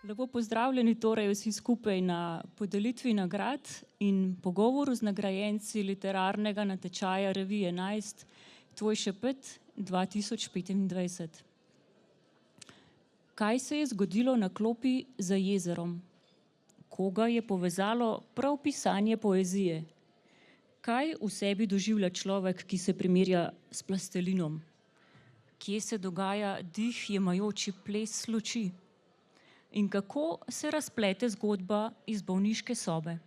Lepo pozdravljeni torej vsi skupaj na podelitvi nagrad in pogovoru z nagrajenci literarnega natečaja revije 11 Tvoj šepet 2025. Kaj se je zgodilo na klopi za jezerom? Koga je povezalo prav pisanje poezije? Kaj v sebi doživlja človek, ki se primerja s plastelinom? Kje se dogaja dih jemajoči ples luči? In kako se razplete zgodba iz bolniške sobe?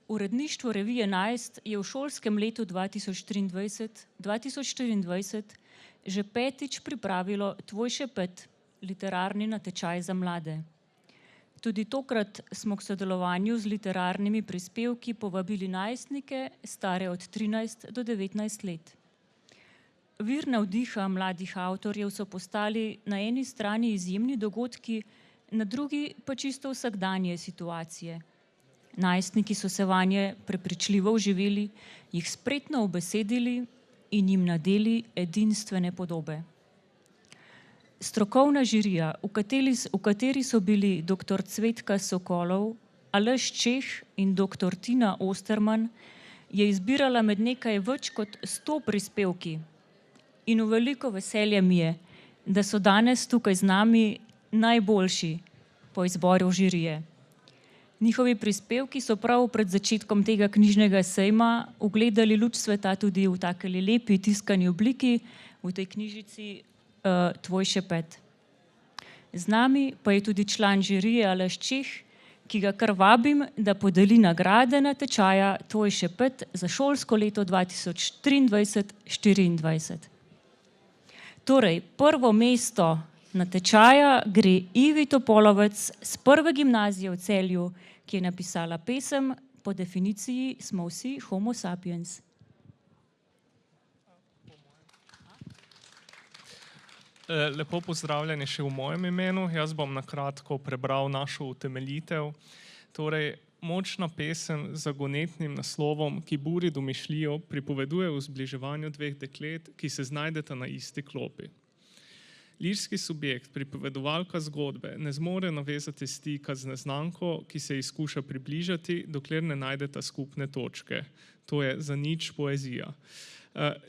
Uredništvo revije 11 je v šolskem letu 2023-2024 že petič pripravilo Tvoj šepet, literarni natečaj za mlade. Tudi tokrat smo k sodelovanju z literarnimi prispevki povabili najstnike, stare od 13 do 19 let. Vir navdiha mladih avtorjev so postali na eni strani izjemni dogodki, na drugi pa čisto vsakdanje situacije. Najstniki so se vanje prepričljivo vživeli, jih spretno ubesedili in jim nadeli edinstvene podobe. Strokovna žirija, v kateri so bili dr. Cvetka Sokolov, Aleš Čeh in dr. Tina Osterman, je izbirala med nekaj več kot 100 prispevki. In v veliko veselje mi je, da so danes tukaj z nami najboljši po izboru žirije. Njihovi prispevki so prav pred začetkom tega knjižnega sejma ugledali luč sveta tudi v takeli lepi tiskani obliki, v tej knjižici Tvoj šepet. Z nami pa je tudi član žirije Aleš Čeh, ki ga kar vabim, da podeli nagrade natečaja Tvoj šepet za šolsko leto 2023-2024. Torej, prvo mesto natečaja gre Ivi Topolovec z Prve gimnazije v Celju, ki je napisala pesem Po definiciji smo vsi homo sapiens. Lepo pozdravljeni še v mojem imenu. Jaz bom na kratko prebral našo utemeljitev. Torej, močna pesem z zagonetnim naslovom, ki buri domišljijo, pripoveduje o zbliževanju dveh deklet, ki se znajdeta na isti klopi. Lirski subjekt, pripovedovalka zgodbe, ne zmore navezati stika z neznanko, ki se ji skuša približati, dokler ne najdeta skupne točke. To je zanič poezija.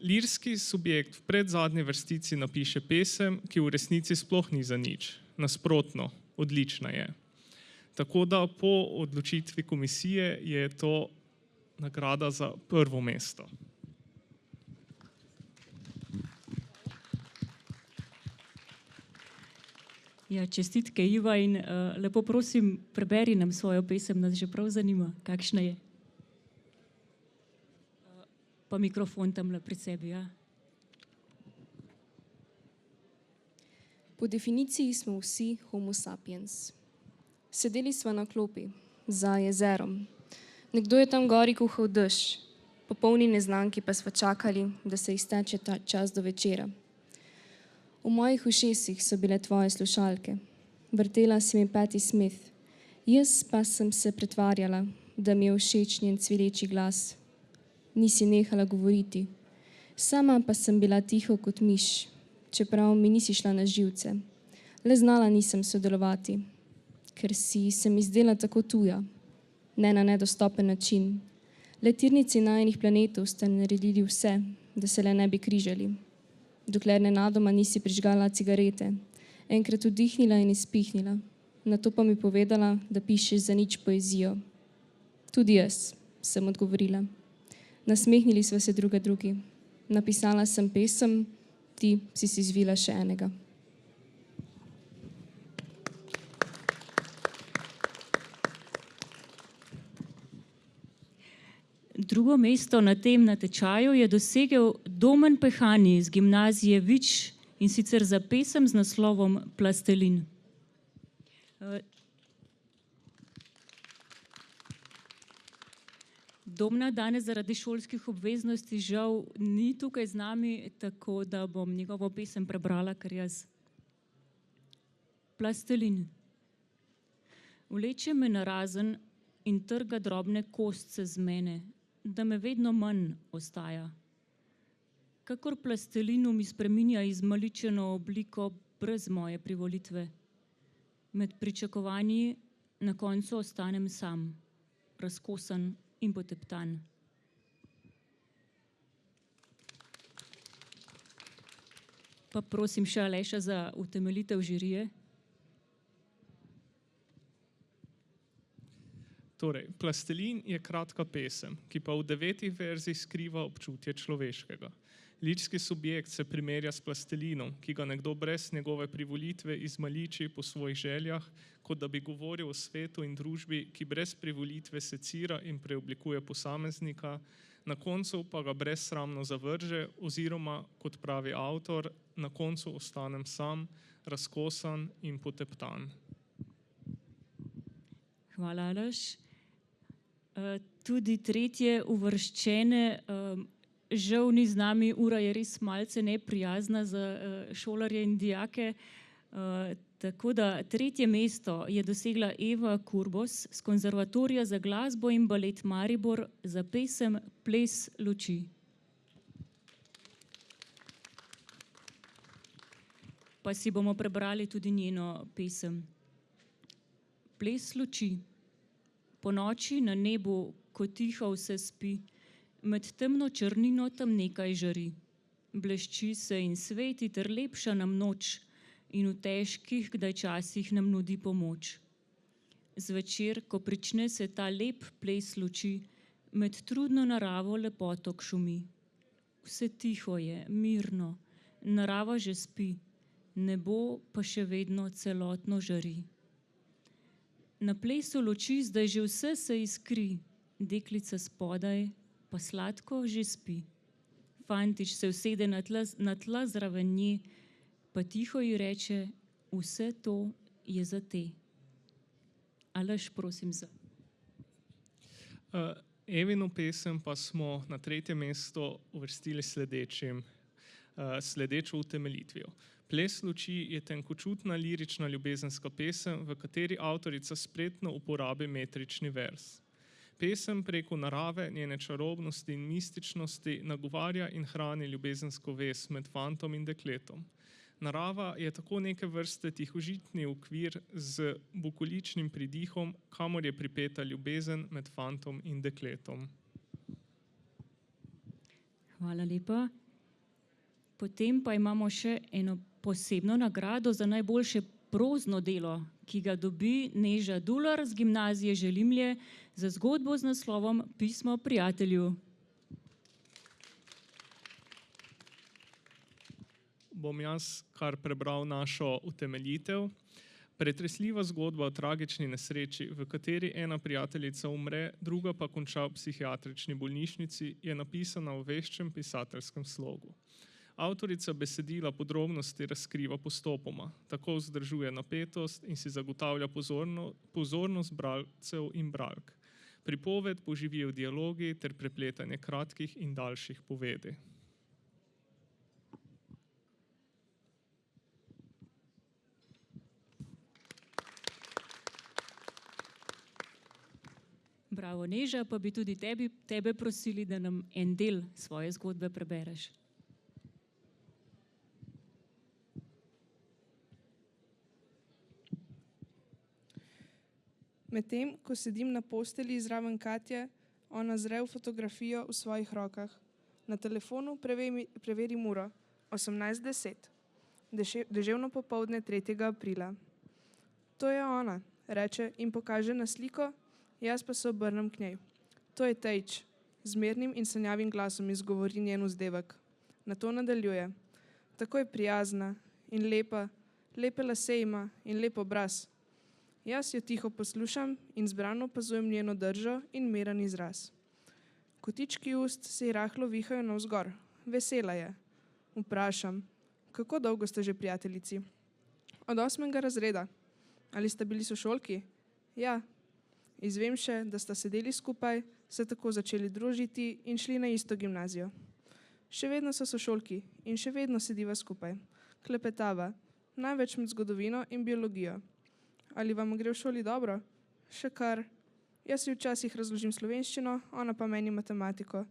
Lirski subjekt v predzadnji vrstici napiše pesem, ki v resnici sploh ni zanič. Nasprotno, odlična je. Tako da po odločitvi komisije je to nagrada za prvo mesto. Ja, čestitke Iva in lepo prosim, preberi nam svojo pesem, nas že prav zanima, kakšna je. Pa mikrofon tamle pred sebi, ja. Po definiciji smo vsi homo sapiens. Sedeli sva na klopi, za jezerom. Nekdo je tam gori kuhal dež, popolni neznanki pa sva čakali, da se izteče ta čas do večera. V mojih ušesih so bile tvoje slušalke. Vrtela si mi Patti Smith. Jaz pa sem se pretvarjala, da mi je všeč njen cvileči glas. Nisi nehala govoriti. Sama pa sem bila tiho kot miš, čeprav mi nisi šla na živce. Le znala nisem sodelovati, ker si se mi zdela tako tuja, ne na nedostopen način. Le tirnici najinih planetov ste naredili vse, da se le ne bi križali. Dokler nenadoma nisi prižgala cigarete, enkrat vdihnila in izpihnila, nato pa mi povedala, da pišeš zanič poezijo. Tudi jaz, sem odgovorila. Nasmehnili sva se druga drugi. Napisala sem pesem, ti si zvila še enega. Drugo mesto na tem natečaju je dosegel Domen Pehani iz gimnazije Vič in sicer za pesem z naslovom Plastelin. Domna danes zaradi šolskih obveznosti žal ni tukaj z nami, tako da bom njegovo pesem prebrala kar jaz. Plastelin. Vleče me narazen in trga drobne kostce z mene, da me vedno manj ostaja. Kakor plastelinu mi spreminja izmaličeno obliko brez moje privolitve. Med pričakovanji na koncu ostanem sam, razkosan in poteptan. Pa prosim še Aleša za utemeljitev žirije. Torej, Plastelin je kratka pesem, ki pa v 9 verzih skriva občutje človeškega. Lirski subjekt se primerja s plastelinom, ki ga nekdo brez njegove privolitve izmaliči po svojih željah, kot da bi govoril o svetu in družbi, ki brez privolitve secira in preoblikuje posameznika, na koncu pa ga brezsramno zavrže oziroma, kot pravi avtor, na koncu ostanem sam, razkosan in poteptan. Hvala, Aleš. Tudi tretje uvrščene, žal ni z nami, ura je res malce neprijazna za šolarje in dijake, tako da tretje mesto je dosegla Eva Kurbos z Konzervatorija za glasbo in balet Maribor za pesem Ples luči. Pa si bomo prebrali tudi njeno pesem. Ples luči. Po noči na nebu, ko tiho vse spi, med temno črnino tam nekaj žari. Blešči se in sveti ter lepša nam noč in v težkih kdaj časih nam nudi pomoč. Zvečer, ko prične se ta lep ples luči, med trudno naravo lepotok šumi. Vse tiho je, mirno, narava že spi, nebo pa še vedno celotno žari. Na plesu luči zdaj že vse se iskri, deklica spodaj pa sladko že spi. Fantič se usede na tla zraven nje, pa tiho ji reče, vse to je za te. Aleš, prosim za. Evino pesem pa smo na tretje mesto uvrstili sledečo utemeljitvijo. Ples luči je tenkočutna lirična ljubezenska pesem, v kateri avtorica spretno uporabi metrični vers. Pesem preko narave, njene čarobnosti in mističnosti nagovarja in hrani ljubezensko vez med fantom in dekletom. Narava je tako neke vrste tihožitni okvir z bukoličnim pridihom, kamor je pripeta ljubezen med fantom in dekletom. Hvala lepa. Potem pa imamo še eno posebno nagrado za najboljše prozno delo, ki ga dobi Neža Dular z Gimnazije Želimlje za zgodbo z naslovom Pismo prijatelju. Bom jaz kar prebral našo utemeljitev. Pretresljiva zgodba o tragični nesreči, v kateri ena prijateljica umre, druga pa konča v psihiatrični bolnišnici, je napisana v veščem pisateljskem slogu. Avtorica besedila podrobnosti razkriva postopoma, tako vzdržuje napetost in si zagotavlja pozornost bralcev in bralk. Pripoved poživijo dialogi ter prepletanje kratkih in daljših povedi. Bravo, Neža, pa bi tudi tebe prosili, da nam en del svoje zgodbe prebereš. Medtem, ko sedim na postelji zraven Katje, ona zre v fotografijo v svojih rokah. Na telefonu preverim uro, 18:10, deževno popoldne 3. aprila. To je ona, reče in pokaže na sliko, jaz pa se obrnem k njej. To je Tejč, z mirnim in sanjavim glasom izgovori njen vzdevek. Nato nadaljuje. Tako je prijazna in lepa, lepe lase ima in lep obraz. Jaz jo tiho poslušam in zbrano opazujem njeno držo in miren izraz. Kotički ust se ji rahlo vihajo navzgor. Vesela je. Vprašam, kako dolgo ste že prijateljici? Od 8. razreda. Ali ste bili sošolki? Ja. Izvem še, da sta sedeli skupaj, se tako začeli družiti in šli na isto gimnazijo. Še vedno so sošolki in še vedno sediva skupaj. Klepetava, največ med zgodovino in biologijo. Ali vam gre v šoli dobro? Še kar. Jaz si včasih razložim slovenščino, ona pa meni matematiko.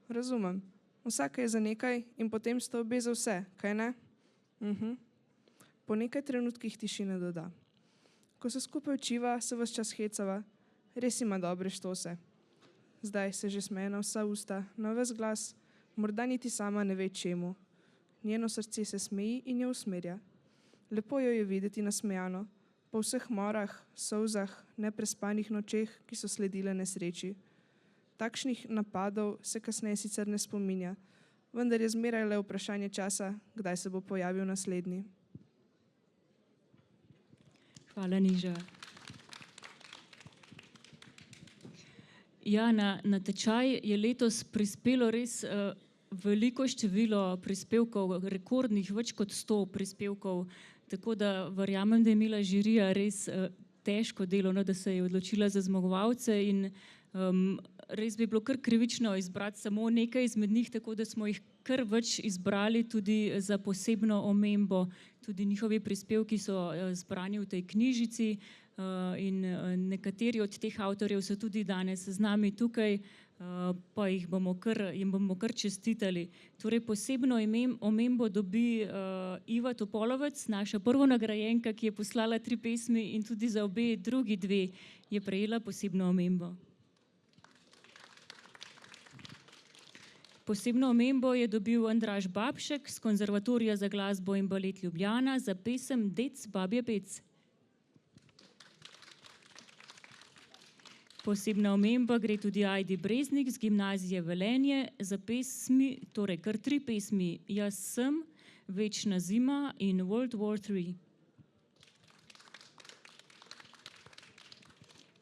Razumem. Vsaka je za nekaj in potem sta obe za vse, kaj ne? Po nekaj trenutkih tišine doda. Ko se skupaj učiva, se ves čas hecava. Res ima dobre štose. Zdaj se že smeje na vsa usta, na ves glas, morda niti sama ne ve čemu. Njeno srce se smeji in jo usmerja. Lepo jo je videti nasmejano, po vseh morah, solzah, neprespanih nočeh, ki so sledile nesreči. Takšnih napadov se kasneje sicer ne spominja, vendar je zmeraj le vprašanje časa, kdaj se bo pojavil naslednji. Hvala, Neža. Ja, na tečaj je letos prispelo res veliko število prispevkov, rekordnih, več kot 100 prispevkov, tako da verjamem, da je imela žirija res težko delo, no, da se je odločila za zmagovalce in res bi bilo kar krivično izbrati samo nekaj izmed njih, tako da smo jih kar več izbrali tudi za posebno omembo. Tudi njihovi prispevki so zbrani v tej knjižici in nekateri od teh avtorjev so tudi danes z nami tukaj, pa jim bomo kar čestitali. Torej posebno omembo dobi Iva Topolovec, naša prvonagrajenka, ki je poslala 3 pesmi in tudi za obe drugi 2 je prejela posebno omembo. Posebno omembo je dobil Andraž Babšek z Konzervatorija za glasbo in balet Ljubljana za pesem Dec, babje pec. Posebna omemba gre tudi Ajdi Breznik z Gimnazije Velenje za pesmi, torej kar 3 pesmi, Jaz sem, Večna zima in World War III.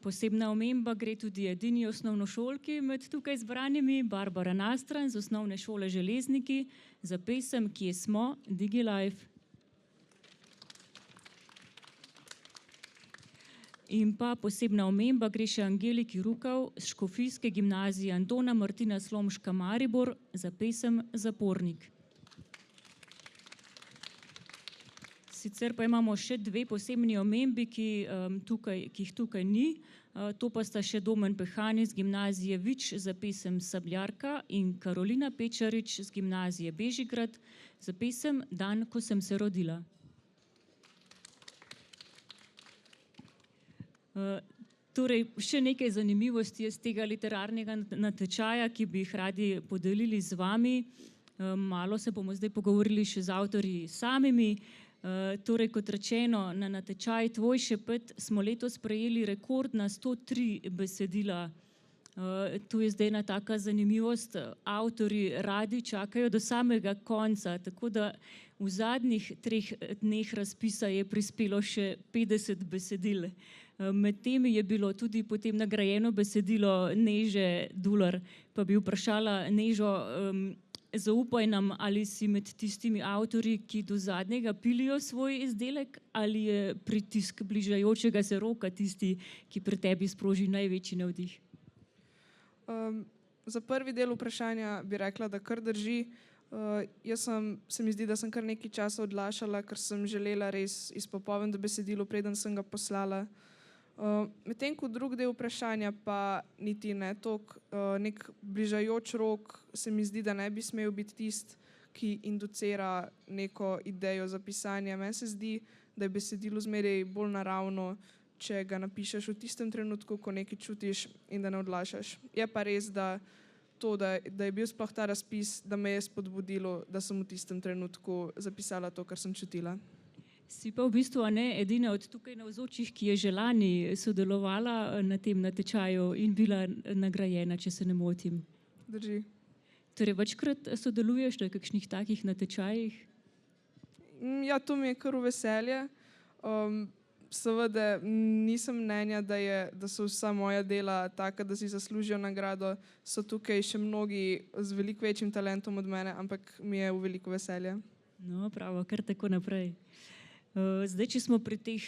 Posebna omemba gre tudi edini osnovnošolki med tukaj zbranimi, Barbara Nastran z Osnovne šole Železniki za pesem Kje smo, DigiLife. In pa posebna omemba gre še Angeliki Rukav z Škofijske gimnazije Antona Martina Slomška Maribor za pesem Zapornik. Sicer pa imamo še 2 posebni omembi, ki jih tukaj ni. To pa sta še Domen Pehani z Gimnazije Vič za pesem Sabljarka in Karolina Pečarič z Gimnazije Bežigrad za pesem Dan, ko sem se rodila. Torej, še nekaj zanimivosti iz tega literarnega natečaja, ki bi jih radi podelili z vami. Malo se bomo zdaj pogovorili še z avtorji samimi. Torej, kot rečeno, na natečaj Tvoj šepet smo letos prejeli rekordna 103 besedila. To je zdaj ena taka zanimivost. Avtorji radi čakajo do samega konca, tako da v zadnjih 3 dneh razpisa je prispelo še 50 besedil. Med temi je bilo tudi potem nagrajeno besedilo Neže Dular, pa bi vprašala Nežo, zaupaj nam, ali si med tistimi avtorji, ki do zadnjega pilijo svoj izdelek, ali je pritisk bližajočega se roka tisti, ki pri tebi sproži največji navdih? Za prvi del vprašanja bi rekla, da kar drži. Se mi zdi, da sem kar nekaj časa odlašala, ker sem želela res izpopolniti besedilo, preden sem ga poslala. Medtem ko drugi del vprašanja pa niti ne toliko, nek bližajoč rok se mi zdi, da ne bi smel biti tisti, ki inducira neko idejo za pisanje. Meni se zdi, da je besedilo zmeraj bolj naravno, če ga napišeš v tistem trenutku, ko nekaj čutiš in da ne odlašaš. Je pa res, da je bil sploh ta razpis, da me je spodbudilo, da sem v tistem trenutku zapisala to, kar sem čutila. Si pa v bistvu edina od tukaj navzočih, ki je že lani sodelovala na tem natečaju in bila nagrajena, če se ne motim. Drži. Torej, večkrat sodeluješ na kakšnih takih natečajih? Ja, to mi je kar v veselje. Seveda nisem mnenja, da so vsa moja dela taka, da si zaslužijo nagrado. So tukaj še mnogi z veliko večjim talentom od mene, ampak mi je v veliko veselje. No, pravo, kar tako naprej. Zdaj, če smo pri teh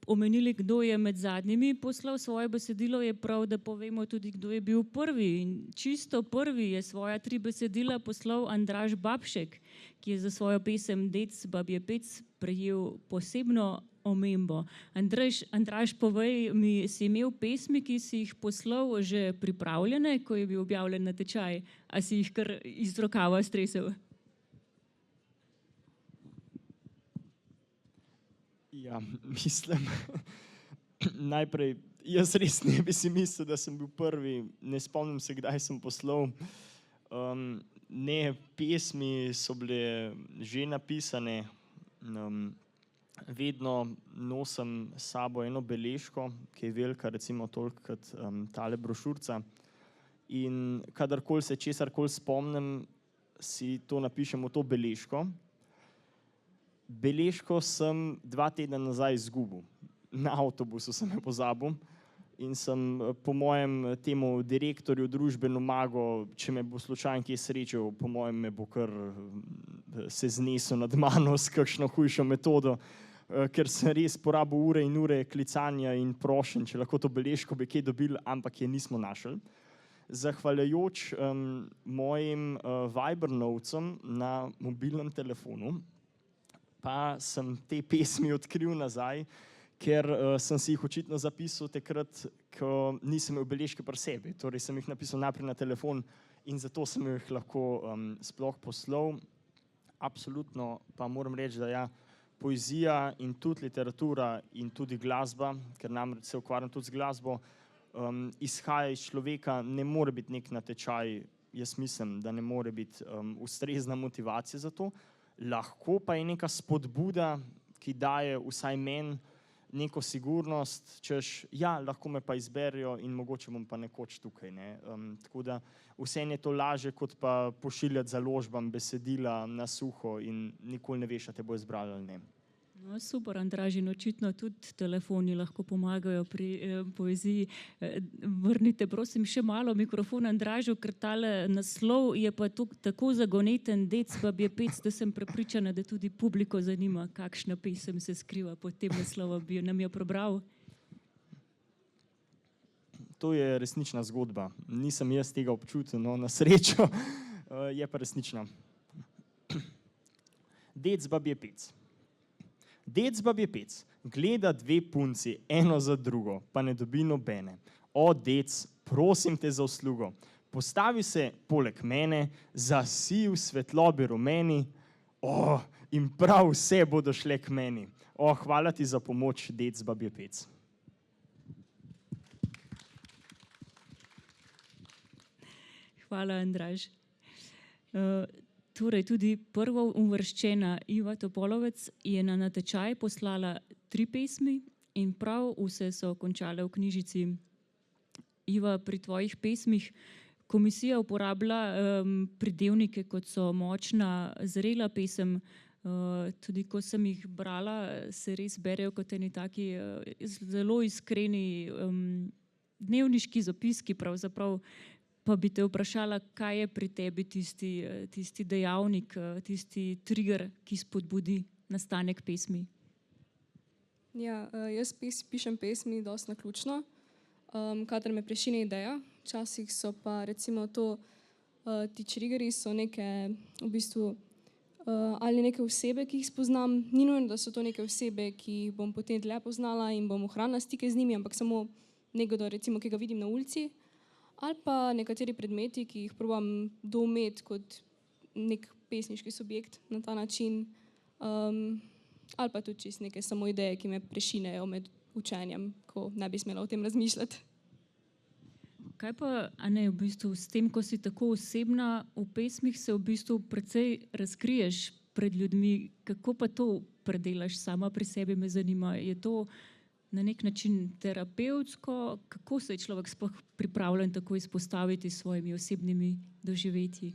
omenili, kdo je med zadnjimi poslal svoje besedilo, je prav, da povemo tudi, kdo je bil prvi. In čisto prvi je svoja 3 besedila poslal Andraž Babšek, ki je za svojo pesem Dec, babje pec prejel posebno omembo. Andraž, povej mi, si imel pesmi, ki si jih poslal že pripravljene, ko je bil objavljen natečaj, a si jih kar iz rokava stresel? Ja, mislim, najprej, jaz res ne bi si mislil, da sem bil prvi, ne spomnim se, kdaj sem poslal. Ne, pesmi so bile že napisane, vedno nosim s sabo eno beležko, ki je velika, recimo toliko kot tale brošurica. In kadarkoli se česarkoli spomnim, si to napišem v to beležko. Beležko sem 2 tedna nazaj izgubil. Na avtobusu sem jo pozabil in sem po mojem temu direktorju družbe namagal, če me bo slučajno kje srečal, po mojem me bo kar se znesel nad mano s kakšno hujšo metodo, ker sem res porabil ure in ure klicanja in prošenj, če lahko to beležko bi kje dobili, ampak je nismo našli. Zahvaljujoč mojim Viber-novcem na mobilnem telefonu, pa sem te pesmi odkril nazaj, ker sem si jih očitno zapisal takrat, ko nisem imel beležke pri sebi. Torej sem jih napisal najprej na telefon in zato sem jih lahko sploh poslal. Absolutno pa moram reči, da ja, poezija in tudi literatura in tudi glasba, ker namreč se ukvarjam tudi z glasbo, izhaja iz človeka, ne more biti nek natečaj, jaz mislim, da ne more biti ustrezna motivacija za to. Lahko pa je neka spodbuda, ki daje vsaj meni neko sigurnost, češ, ja, lahko me pa izberijo in mogoče bom pa nekoč tukaj. Ne? Tako da vseeno je to lažje, kot pa pošiljati založbam besedila na suho in nikoli ne veš, a te bo izbrali ali ne. No, super, Andraž, in očitno tudi telefoni lahko pomagajo pri poeziji. Vrnite, prosim, še malo mikrofon Andražu, ker tale naslov je pa tako zagoneten, Dec bab je pec, da sem prepričana, da tudi publiko zanima, kakšna pesem se skriva pod tem naslovom. Bi nam jo prebral? To je resnična zgodba. Nisem jaz tega občutil, no, na srečo, je pa resnična. Dec bab je pec. Dec bab je pec, gleda 2 punci, eno za drugo, pa ne dobi nobene. O, dec, prosim te za uslugo, postavi se poleg mene, zasi v svetlobi rumeni, o, in prav vse bodo šle k meni. O, hvala ti za pomoč, dec bab je pec. Hvala, Andraž. Torej, tudi prva uvrščena Iva Topolovec je na natečaj poslala 3 pesmi in prav vse so končale v knjižici. Iva, pri tvojih pesmih komisija uporablja pridevnike, kot so močna, zrela pesem. Tudi ko sem jih brala, se res berejo kot eni taki zelo iskreni dnevniški zapiski pravzaprav. Pa bi te vprašala, kaj je pri tebi tisti dejavnik, tisti trigger, ki spodbudi nastanek pesmi? Ja, jaz pišem pesmi dosti naključno, kadar me prešine ideja. Včasih so pa recimo ti triggerji so neke v bistvu ali neke osebe, ki jih spoznam. Ni nujno, da so to neke osebe, ki jih bom potem dlje poznala in bom ohranila stike z njimi, ampak samo nekdo, recimo, ki ga vidim na ulici. Ali pa nekateri predmeti, ki jih probam doumeti kot nek pesniški subjekt na ta način. Ali pa tudi čisto neke samo ideje, ki me prešinejo med učenjem, ko ne bi smela o tem razmišljati. Kaj pa, Ane, v bistvu s tem, ko si tako osebna, v pesmih se v bistvu precej razkriješ pred ljudmi. Kako pa to predelaš sama pri sebi, me zanima. Je to na nek način terapevtsko? Kako se je človek sploh pripravljen tako izpostaviti s svojimi osebnimi doživetji?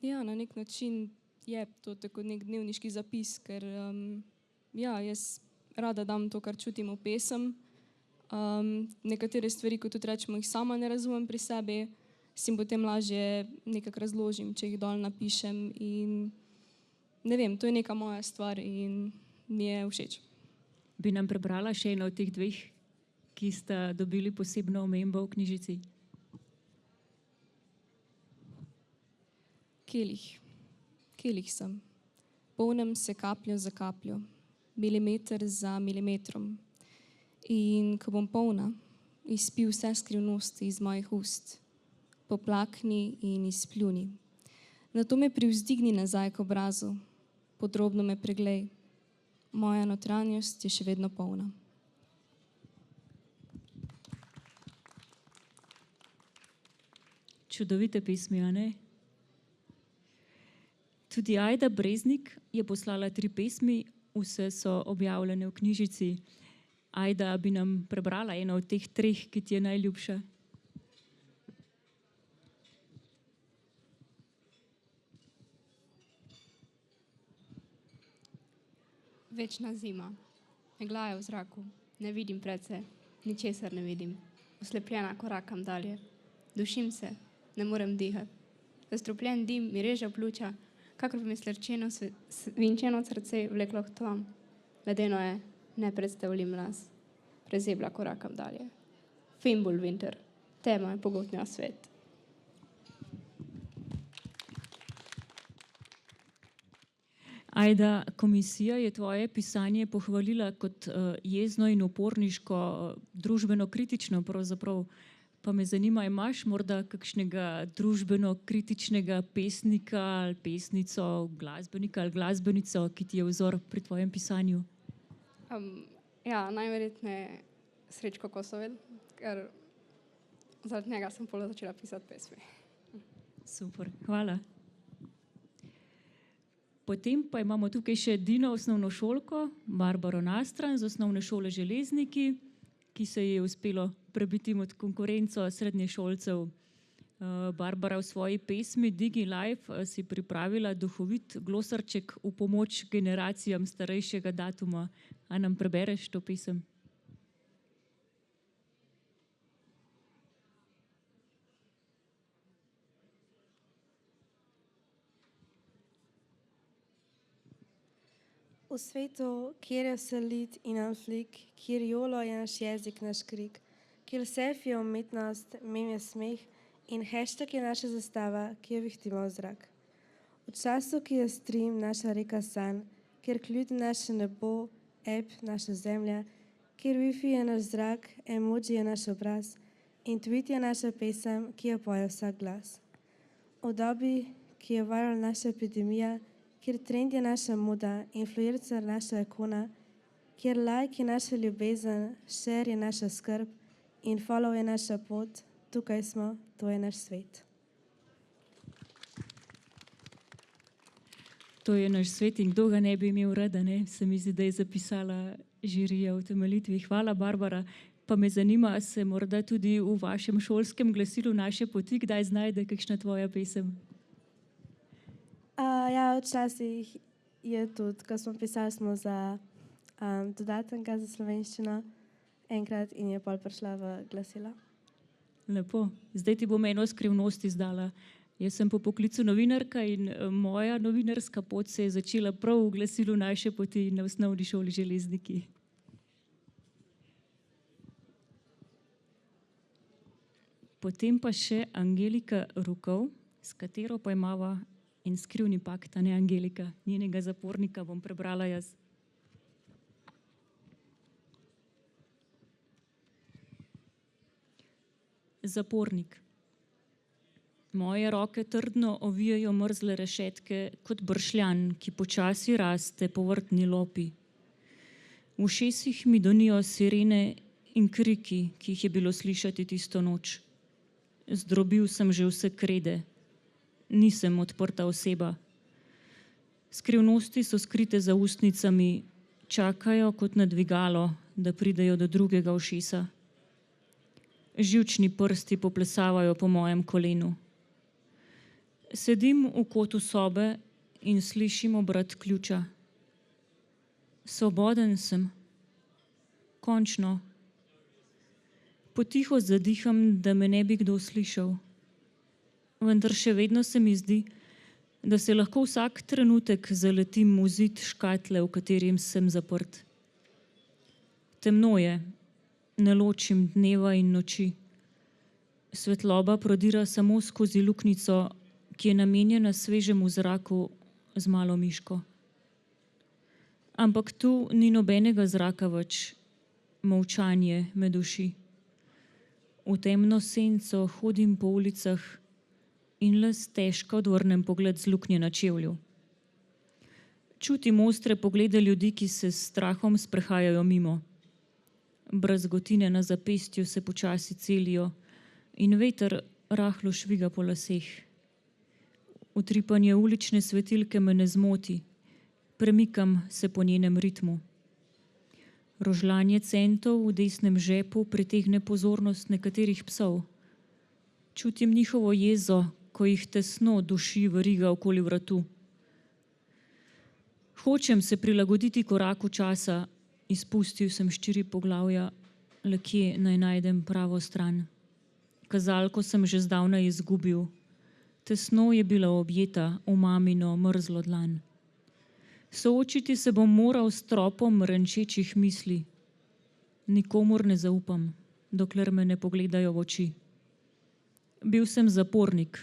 Ja, na nek način je to tako nek dnevniški zapis, ker ja, jaz rada dam to, kar čutim v pesem. Nekatere stvari, kot tudi rečemo, jih sama ne razumem pri sebi, si potem lažje nekako razložim, če jih dol napišem in ne vem, to je neka moja stvar in mi je všeč. Bi nam prebrala še eno od teh 2, ki sta dobili posebno omembo v knjižici? Kelih sem. Polnem se kapljo za kapljo, milimeter za milimetrom. In ko bom polna, izpi vse skrivnosti iz mojih ust. Poplakni in izpljuni. Nato me privzdigni nazaj k obrazu, podrobno me preglej. moja notranjost je še vedno polna. Čudovite pesmi, a ne? Tudi Ajda Breznik je poslala 3 pesmi, vse so objavljene v knjižici. Ajda, bi nam prebrala eno od teh 3, ki ti je najljubša? Večna zima, megla je v zraku, ne vidim predse, ničesar ne vidim. Oslepljena korakam dalje, dušim se, ne morem dihati. Zastrupljen dim mi reže v pljuča, kakor bi mi svinčeno srce vleklo k tlom. Ledeno je, nepredstavljiv mraz, prezebla korakam dalje. Fimbul winter, tema je pogotnja svet. Ajda, komisija je tvoje pisanje pohvalila kot jezno in uporniško, družbeno-kritično pravzaprav. Pa me zanima, imaš morda kakšnega družbeno-kritičnega pesnika ali pesnico, glasbenika ali glasbenico, ki ti je vzor pri tvojem pisanju? Ja, najverjetneje Srečko Kosovel, ker zaradi njega sem pol začela pisati pesmi. Super, hvala. Potem pa imamo tukaj še Dino osnovnošolko, Barbaro Nastran z osnovne šole Železniki, ki se je uspelo prebiti med konkurenco srednješolcev. Barbara v svoji pesmi Digi Life si pripravila duhovit glosarček v pomoč generacijam starejšega datuma. A nam prebereš to pesem? V svetu, kjer je vse lit in anflik, kjer jolo je naš jezik, naš krik, kjer self je umetnost, mem je smeh in hashtag je naša zastava, ki jo vihtimo v zrak. V času, ki je stream, naša reka san, kjer ključ naše nebo, app naša zemlja, kjer wifi je naš zrak, emoji je naš obraz in tweet je naša pesem, ki jo poje vsak glas. V dobi, ki je viral naša epidemija, kjer trend je naša moda, influencer naša ikona, kjer like je naša ljubezen, share je naša skrb in follow je naša pot, tukaj smo, to je naš svet. To je naš svet in kdo ga ne bi imel rada, ne? Se mi zdi, da je zapisala žirija v utemeljitvi. Hvala, Barbara. Pa me zanima, se morda tudi v vašem šolskem glasilu Naše poti kdaj znajde kakšna tvoja pesem? Ja, včasih je tudi, ko smo pisali smo za dodatenka za slovenščino enkrat in je pol prišla v glasila. Lepo. Zdaj ti bom eno skrivnost izdala. Jaz sem po poklicu novinarka in moja novinarska pot se je začela prav v glasilu Naše poti na osnovni šoli Železniki. Potem pa še Angelika Rukov, s katero pa imava en skrivni pakt, a ne Angelika, njenega zapornika bom prebrala jaz. Zapornik. Moje roke trdno ovijajo mrzle rešetke kot bršljan, ki počasi raste po vrtni lopi. V ušesih mi donijo sirene in kriki, ki jih je bilo slišati tisto noč. Zdrobil sem že vse krede. Nisem odprta oseba. Skrivnosti so skrite za ustnicami, čakajo kot na dvigalo, da pridejo do drugega ušesa. Živčni prsti poplesavajo po mojem kolenu. Sedim v kotu sobe in slišim obrat ključa. Svoboden sem. Končno. Potiho zadiham, da me ne bi kdo slišal. Vendar še vedno se mi zdi, da se lahko vsak trenutek zaletim v zid škatle, v katerim sem zaprt. Temno je, ne ločim dneva in noči. Svetloba prodira samo skozi luknjico, ki je namenjena svežemu zraku z malo miško. Ampak tu ni nobenega zraka več, molčanje me duši. V temno senco hodim po ulicah in le težko odvrnem pogled z luknje na čevlju. Čutim ostre poglede ljudi, ki se s strahom sprehajajo mimo. Brazgotine na zapestju se počasi celijo in veter rahlo šviga po laseh. Utripanje ulične svetilke me ne zmoti, premikam se po njenem ritmu. Rožljanje centov v desnem žepu pritegne pozornost nekaterih psov. Čutim njihovo jezo, ko jih tesno duši veriga okoli vratu. Hočem se prilagoditi koraku časa, izpustil sem 4 poglavja, le kje naj najdem pravo stran. Kazalko sem že zdavnaj izgubil. Tesno je bila objeta v mamino mrzlo dlan. Soočiti se bom moral s tropom renčečih misli. Nikomur ne zaupam, dokler me ne pogledajo v oči. Bil sem zapornik,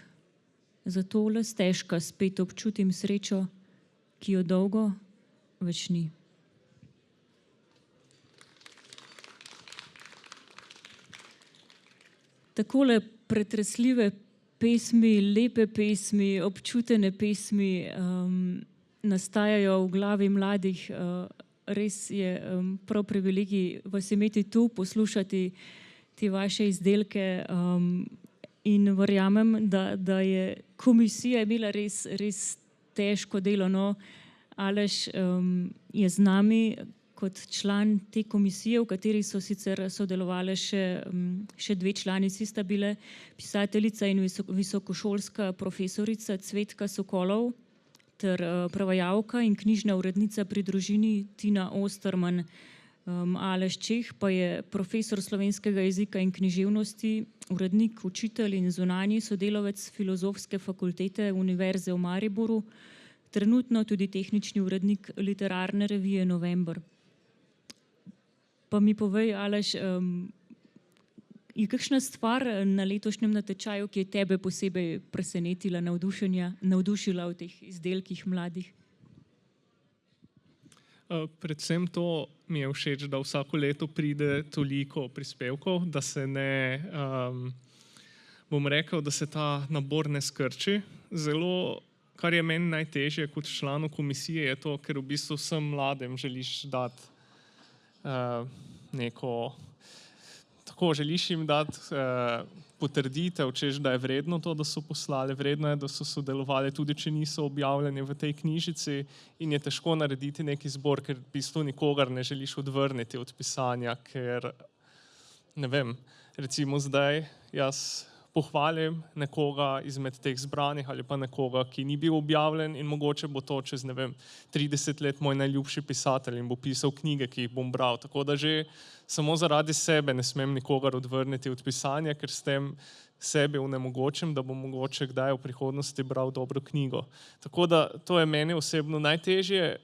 zato le stežka spet občutim srečo, ki jo dolgo več ni. Takole pretresljive pesmi, lepe pesmi, občutene pesmi nastajajo v glavi mladih. Res je prav privilegij vas imeti tu, poslušati te vaše izdelke in verjamem, da je komisija imela res težko delo. No, Aleš je z nami kot član te komisije, v kateri so sicer sodelovali še 2 članici, sta bile pisateljica in visokošolska profesorica Cvetka Sokolov ter prevajalka in knjižna urednica pri družini Tina Osterman. Aleš Čeh pa je profesor slovenskega jezika in književnosti, urednik, učitelj in zunanji sodelavec Filozofske fakultete Univerze v Mariboru, trenutno tudi tehnični urednik literarne revije November. Pa mi povej, Aleš, je kakšna stvar na letošnjem natečaju, ki je tebe posebej presenetila, navdušila v teh izdelkih mladih? Predvsem to mi je všeč, da vsako leto pride toliko prispevkov, da se ne, bom rekel, da se ta nabor ne skrči. Zelo, kar je meni najtežje kot članu komisije, je to, ker v bistvu vsem mladim želiš dati neko, tako želiš jim dati potrditev, češ, da je vredno to, da so poslali, vredno je, da so sodelovali, tudi če niso objavljeni v tej knjižici, in je težko narediti neki zbor, ker v bistvu nikogar ne želiš odvrniti od pisanja, ker, ne vem, recimo zdaj jaz pohvalim nekoga izmed teh zbranih ali pa nekoga, ki ni bil objavljen, in mogoče bo to čez, ne vem, 30 let moj najljubši pisatelj in bo pisal knjige, ki jih bom bral. Tako da že samo zaradi sebe ne smem nikogar odvrniti od pisanja, ker s tem sebi onemogočim, da bom mogoče kdaj v prihodnosti bral dobro knjigo. Tako da to je meni osebno najtežje.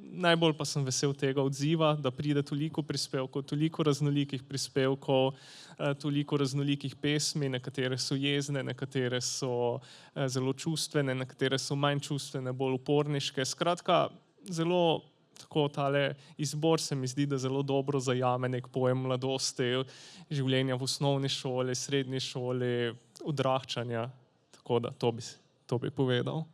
Najbolj pa sem vesel tega odziva, da pride toliko prispevkov, toliko raznolikih prispevkov, toliko raznolikih pesmi, nekatere so jezne, nekatere so zelo čustvene, nekatere so manj čustvene, bolj uporniške. Skratka, zelo tako tale izbor se mi zdi, da zelo dobro zajame nek pojem mladosti, življenja v osnovni šoli, srednji šoli, odraščanja. Tako da to bi povedal.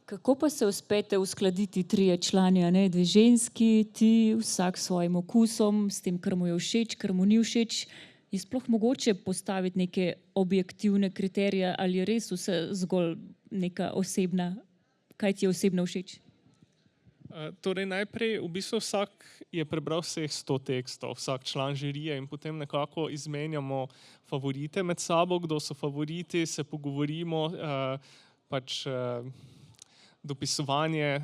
Kako pa se uspete uskladiti 3 člani, a ne? 2 ženski, ti, vsak s svojim okusom, s tem, kar mu je všeč, kar mu ni všeč. Je sploh mogoče postaviti neke objektivne kriterije ali je res vse zgolj neka osebna, kaj ti je osebno všeč? Torej najprej v bistvu vsak je prebral vseh 100 tekstov, vsak član žirije, in potem nekako izmenjamo favorite med sabo, kdo so favoriti, se pogovorimo, dopisovanje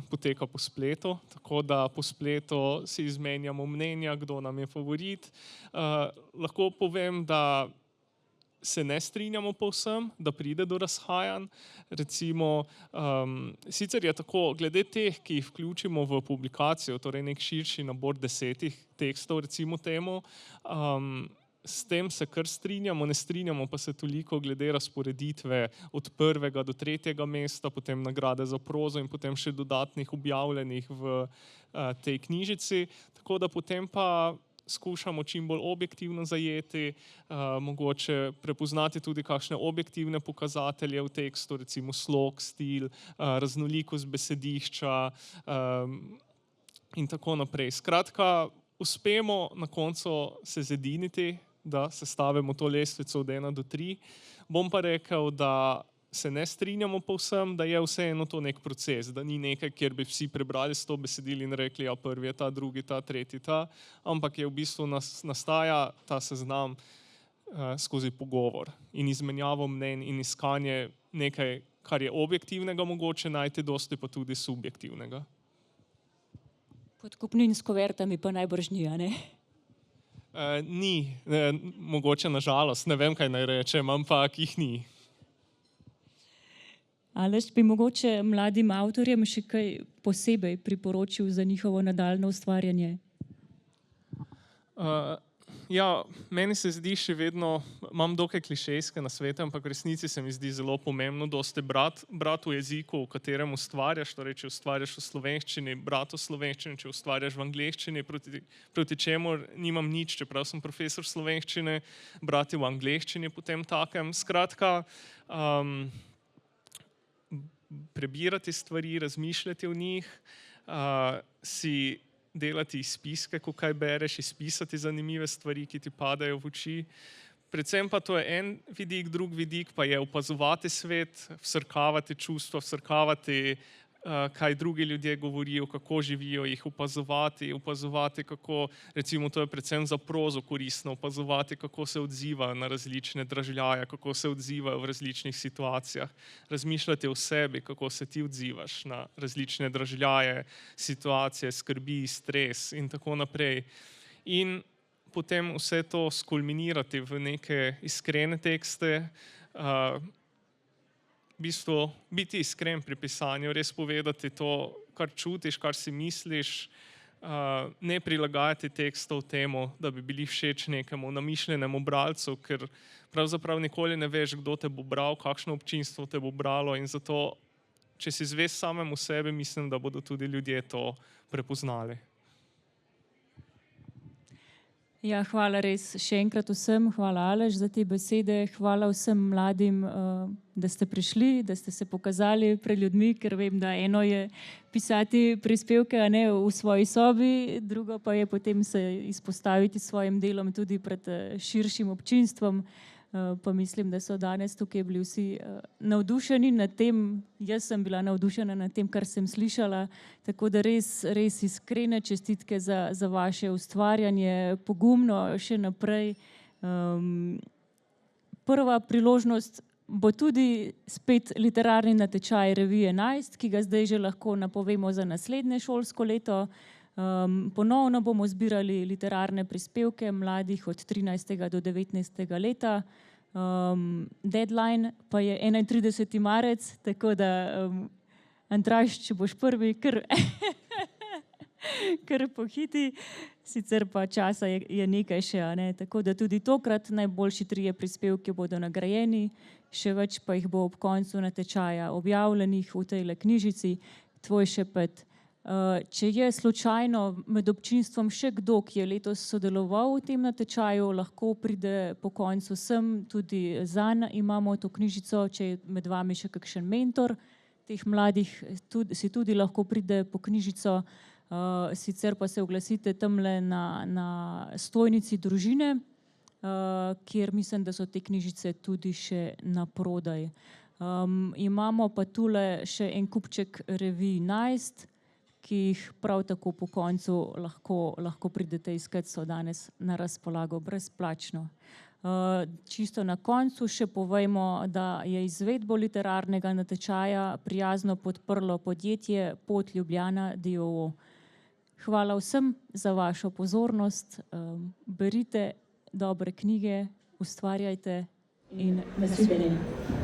poteka po spletu, tako da po spletu si izmenjamo mnenja, kdo nam je favorit. Lahko povem, da se ne strinjamo povsem, da pride do razhajanj. Recimo, sicer je tako, glede teh, ki jih vključimo v publikacijo, torej nek širši nabor 10 tekstov, recimo temu, s tem se kar strinjamo, ne strinjamo pa se toliko glede razporeditve od 1. do 3. mesta, potem nagrade za prozo in potem še dodatnih objavljenih v tej knjižici. Tako da potem pa skušamo čim bolj objektivno zajeti, mogoče prepoznati tudi kakšne objektivne pokazatelje v tekstu, recimo slog, stil, raznolikost besedišča in tako naprej. Skratka, uspemo na koncu se zediniti, da sestavimo to lestvico od 1 do 3. Bom pa rekel, da se ne strinjamo povsem, da je vseeno to nek proces, da ni nekaj, kjer bi vsi prebrali 100 besedil in rekli, ja, prvi je ta, drugi ta, tretji ta, ampak je v bistvu nastaja ta seznam skozi pogovor in izmenjavo mnenj in iskanje nekaj, kar je objektivnega mogoče najti, dosti pa tudi subjektivnega. Pod kupninsko vertami pa najbrž ni, a ne? Ni, mogoče na žalost, ne vem, kaj naj rečem, ampak jih ni. Aleš, bi mogoče mladim avtorjem še kaj posebej priporočil za njihovo nadaljno ustvarjanje? Ja, meni se zdi še vedno, imam dokaj klišejske nasvete, ampak v resnici se mi zdi zelo pomembno, dosti brati v jeziku, v katerem ustvarjaš, torej če ustvarjaš v slovenščini, brati v slovenščini, če ustvarjaš v angleščini, proti čemur nimam nič, čeprav sem profesor slovenščine, brati v angleščini potem takem. Skratka, prebirati stvari, razmišljati o njih, si delati izpiske, ko kaj bereš, izpisati zanimive stvari, ki ti padajo v oči. Predvsem pa to je en vidik, drug vidik pa je opazovati svet, vsrkavati čustva, vsrkavati, kaj drugi ljudje govorijo, kako živijo, jih opazovati, kako, recimo to je predvsem za prozo koristno, opazovati, kako se odziva na različne dražljaje, kako se odziva v različnih situacijah, razmišljati o sebi, kako se ti odzivaš na različne dražljaje, situacije, skrbi, stres in tako naprej. In potem vse to skulminirati v neke iskrene tekste, v bistvu biti iskren pri pisanju, res povedati to, kar čutiš, kar si misliš, ne prilagajati tekstov temu, da bi bili všeč nekemu namišljenemu bralcu, ker pravzaprav nikoli ne veš, kdo te bo bral, kakšno občinstvo te bo bralo in zato, če si zvest samemu sebi, mislim, da bodo tudi ljudje to prepoznali. Ja, hvala res še enkrat vsem, hvala Aleš za te besede, hvala vsem mladim, da ste prišli, da ste se pokazali pred ljudmi, ker vem, da eno je pisati prispevke, a ne, v svoji sobi, drugo pa je potem se izpostaviti s svojim delom tudi pred širšim občinstvom, pa mislim, da so danes tukaj bili vsi navdušeni nad tem, jaz sem bila navdušena nad tem, kar sem slišala, tako da res iskrene čestitke za vaše ustvarjanje, pogumno še naprej. Prva priložnost bo tudi spet literarni natečaj Revije 11, ki ga zdaj že lahko napovemo za naslednje šolsko leto. Ponovno bomo zbirali literarne prispevke mladih od 13. do 19. leta. Deadline pa je 31. marec, tako da Andraž, če boš prvi, kar pohiti, sicer pa časa je nekaj še, a ne? Tako da tudi tokrat najboljši 3 prispevki bodo nagrajeni, še več pa jih bo ob koncu natečaja objavljenih v tejle knjižici Tvoj šepet. Če je slučajno med občinstvom še kdo, ki je letos sodeloval v tem natečaju, lahko pride po koncu sem, tudi zanj imamo to knjižico, če je med vami še kakšen mentor teh mladih, si tudi lahko pride po knjižico, sicer pa se oglasite tamle na stojnici družine, kjer mislim, da so te knjižice tudi še naprodaj. Imamo pa tule še en kupček Revij 11, ki jih prav tako po koncu lahko pridete iskat, so danes na razpolago brezplačno. Čisto na koncu še povejmo, da je izvedbo literarnega natečaja prijazno podprlo podjetje Pot Ljubljana d.o.o. Hvala vsem za vašo pozornost, berite dobre knjige, ustvarjajte in nasvidenje.